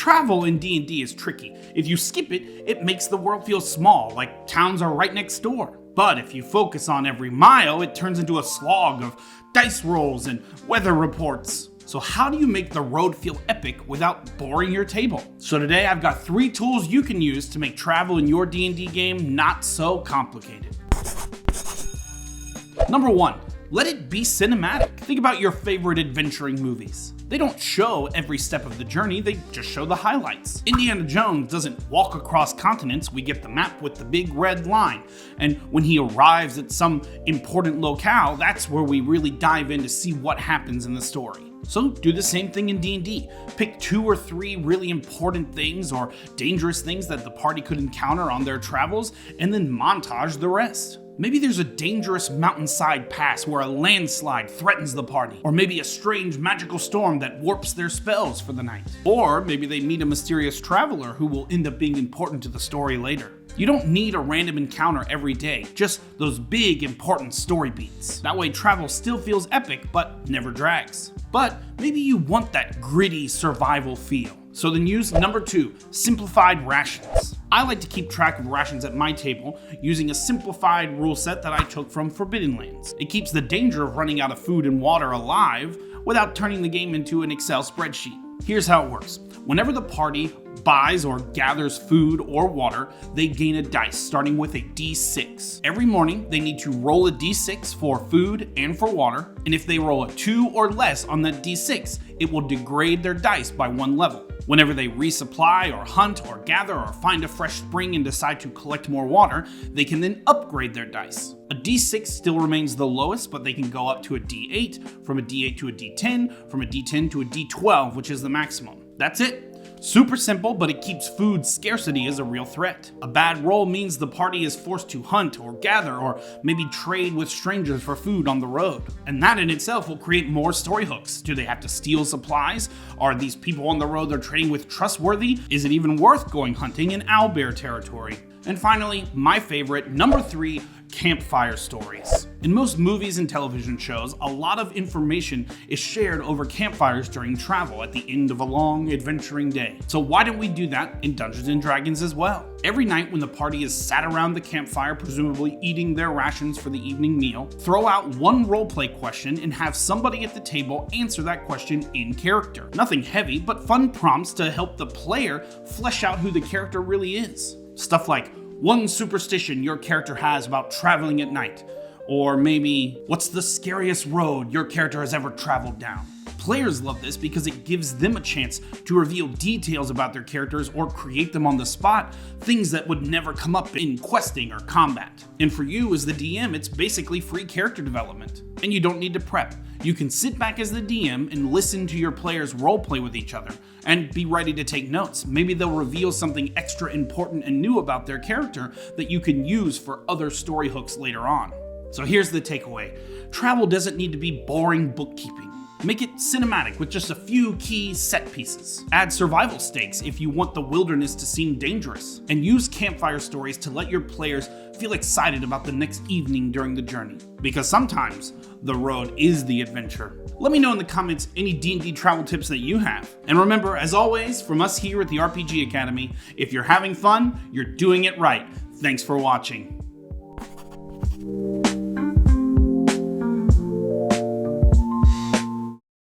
Travel in D&D is tricky. If you skip it, it makes the world feel small, like towns are right next door. But if you focus on every mile, it turns into a slog of dice rolls and weather reports. So how do you make the road feel epic without boring your table? So today I've got 3 tools you can use to make travel in your D&D game not so complicated. Number 1, let it be cinematic. Think about your favorite adventuring movies. They don't show every step of the journey, they just show the highlights. Indiana Jones doesn't walk across continents, we get the map with the big red line. And when he arrives at some important locale, that's where we really dive in to see what happens in the story. So do the same thing in D&D. Pick 2 or 3 really important things or dangerous things that the party could encounter on their travels, and then montage the rest. Maybe there's a dangerous mountainside pass where a landslide threatens the party, or maybe a strange magical storm that warps their spells for the night. Or maybe they meet a mysterious traveler who will end up being important to the story later. You don't need a random encounter every day, just those big important story beats. That way travel still feels epic, but never drags. But maybe you want that gritty survival feel. So then use number 2, simplified rations. I like to keep track of rations at my table using a simplified rule set that I took from Forbidden Lands. It keeps the danger of running out of food and water alive without turning the game into an Excel spreadsheet. Here's how it works. Whenever the party buys or gathers food or water, they gain a dice, starting with a D6. Every morning, they need to roll a D6 for food and for water, and if they roll a 2 or less on that D6, it will degrade their dice by 1 level. Whenever they resupply or hunt or gather or find a fresh spring and decide to collect more water, they can then upgrade their dice. A D6 still remains the lowest, but they can go up to a D8, from a D8 to a D10, from a D10 to a D12, which is the maximum. That's it. Super simple, but it keeps food scarcity as a real threat. A bad roll means the party is forced to hunt or gather or maybe trade with strangers for food on the road. And that in itself will create more story hooks. Do they have to steal supplies? Are these people on the road they're trading with trustworthy? Is it even worth going hunting in owlbear territory? And finally, my favorite, number 3, campfire stories. In most movies and television shows, a lot of information is shared over campfires during travel at the end of a long adventuring day. So why don't we do that in Dungeons & Dragons as well? Every night when the party is sat around the campfire, presumably eating their rations for the evening meal, throw out 1 roleplay question and have somebody at the table answer that question in character. Nothing heavy, but fun prompts to help the player flesh out who the character really is. Stuff like, 1 superstition your character has about traveling at night. Or maybe, what's the scariest road your character has ever traveled down? Players love this because it gives them a chance to reveal details about their characters or create them on the spot, things that would never come up in questing or combat. And for you as the DM, it's basically free character development. And you don't need to prep. You can sit back as the DM and listen to your players roleplay with each other and be ready to take notes. Maybe they'll reveal something extra important and new about their character that you can use for other story hooks later on. So here's the takeaway. Travel doesn't need to be boring bookkeeping. Make it cinematic with just a few key set pieces. Add survival stakes if you want the wilderness to seem dangerous. And use campfire stories to let your players feel excited about the next evening during the journey. Because sometimes the road is the adventure. Let me know in the comments any D&D travel tips that you have. And remember, as always, from us here at the RPG Academy, if you're having fun, you're doing it right. Thanks for watching.